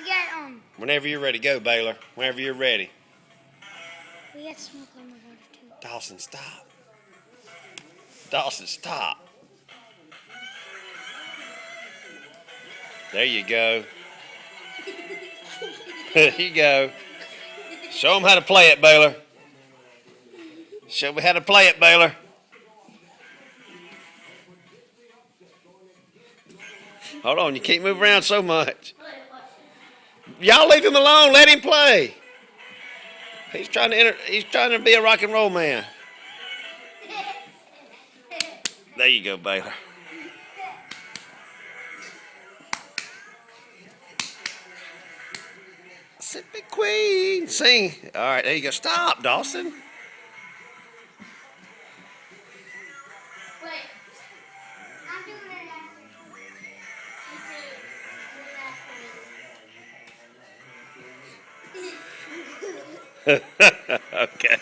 get Whenever you're ready, go, Baylor. Whenever you're ready. We got smoke on the water too. Dawson, stop. Dawson, stop. There you go. There you go. Show them how to play it, Baylor. Show me how to play it, Baylor. Hold on, you can't move around so much. Y'all leave him alone. Let him play. He's trying to be a rock and roll man. There you go, Baylor. Mississippi Queen. Sing. All right, there you go. Stop, Dawson. Wait. I'm doing it after. Okay.